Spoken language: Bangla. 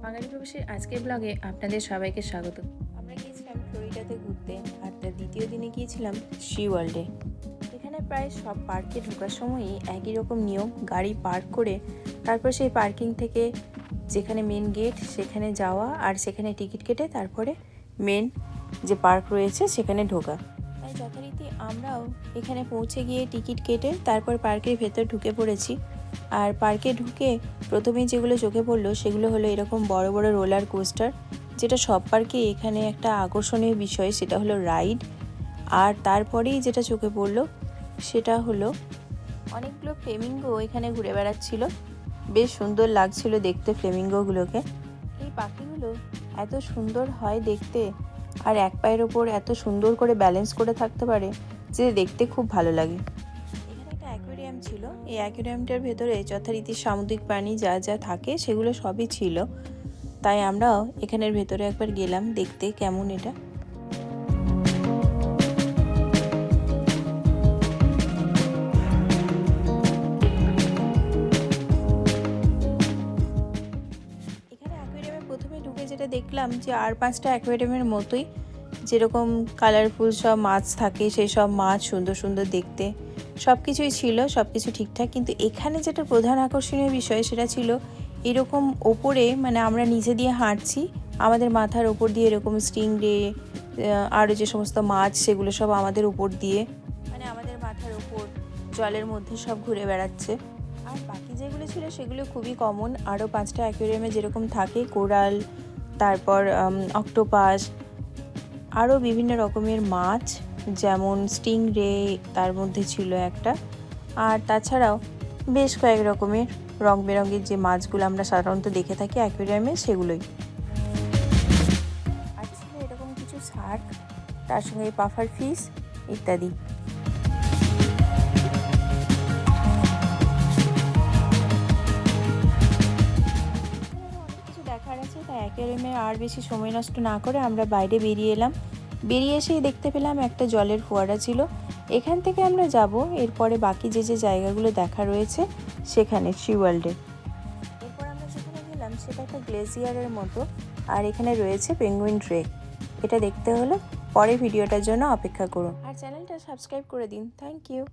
বাঙালি প্রবেশের আজকের ব্লগে আপনাদের সবাইকে স্বাগত। আমরা গিয়েছিলাম ফ্লোরিডাতে ঘুরতে, আর তার দ্বিতীয় দিনে গিয়েছিলাম সি ওয়ার্ল্ডে। এখানে প্রায় সব পার্কে ঢোকার সময়ই একই রকম নিয়ম, গাড়ি পার্ক করে তারপর সেই পার্কিং থেকে যেখানে মেন গেট সেখানে যাওয়া আর সেখানে টিকিট কেটে তারপরে মেন যে পার্ক রয়েছে সেখানে ঢোকা। তাই যথারীতি আমরাও এখানে পৌঁছে গিয়ে টিকিট কেটে তারপর পার্কের ভেতর ঢুকে পড়েছি। আর পার্কে ঢুকে প্রথমেই যেগুলো চোখে পড়লো সেগুলো হলো এরকম বড় বড় রোলার কোস্টার, যেটা সব পার্কে এখানে একটা আকর্ষণীয় বিষয়, সেটা হলো রাইড। আর তারপরেই যেটা চোখে পড়লো সেটা হলো অনেকগুলো ফ্লেমিঙ্গো এখানে ঘুরে বেড়াচ্ছিল। বেশ সুন্দর লাগছিল দেখতে ফ্লেমিঙ্গোগুলোকে। এই পাখিগুলো এত সুন্দর হয় দেখতে, আর এক পায়ের ওপর এত সুন্দর করে ব্যালেন্স করে থাকতে পারে যে দেখতে খুব ভালো লাগে। এখানে একটা অ্যাকোয়ারিয়াম ছিল, এই অ্যাকোয়ারিয়ামটার ভেতরে যথারীতি সামুদ্রিক প্রাণী যা যা থাকে সেগুলো সবই ছিল। তাই আমরাও এখানের ভেতরে একবার গেলাম দেখতে কেমন এটা। এখানে অ্যাকোয়ারিয়ামে প্রথমে ঢুকে যেটা দেখলাম যে আর 5টা অ্যাকোয়ারিয়ামের মতোই যেরকম কালারফুল সব মাছ থাকে, সেই সব মাছ সুন্দর সুন্দর দেখতে সব কিছুই ছিল, সব কিছু ঠিকঠাক। কিন্তু এখানে যেটা প্রধান আকর্ষণীয় বিষয় সেটা ছিল এরকম ওপরে, মানে আমরা নিচে দিয়ে হাঁটছি, আমাদের মাথার ওপর দিয়ে এরকম স্টিংরে আরও যে সমস্ত মাছ সেগুলো সব আমাদের উপর দিয়ে, মানে আমাদের মাথার ওপর জলের মধ্যে সব ঘুরে বেড়াচ্ছে। আর বাকি যেগুলো ছিল সেগুলো খুবই কমন, আরও 5টা অ্যাকোয়ারিয়ামে যেরকম থাকে কোরাল, তারপর অক্টোপাস, আরও বিভিন্ন রকমের মাছ, যেমন স্টিংরে তার মধ্যে ছিল একটা। আর তাছাড়াও বেশ কয়েক রকমের রং বেরঙের যে মাছগুলো আমরা সাধারণত দেখে থাকি অ্যাকোয়ারিয়ামে সেগুলোই। আর ছিল এরকম কিছু শার্ক, তার সঙ্গে পাফার ফিশ ইত্যাদি। অনেক কিছু দেখার আছে, তাই অ্যাকোয়ারিয়ামে আর বেশি সময় নষ্ট না করে আমরা বাইরে বেরিয়ে এলাম। বেরিয়ে এসেই দেখতে পেলাম একটা জলের ফোয়ারা ছিল। এখান থেকে আমরা যাব এরপরে বাকি যে যে জায়গাগুলো দেখা রয়েছে সেখানে সি ওয়ার্ল্ডে। এরপর আমরা যেখানে গেলাম সেটা একটা গ্লেসিয়ারের মতো, আর এখানে রয়েছে পেঙ্গুইন ট্রে। এটা দেখতে হলে পরে ভিডিওটার জন্য অপেক্ষা করুন, আর চ্যানেলটা সাবস্ক্রাইব করে দিন। Thank you.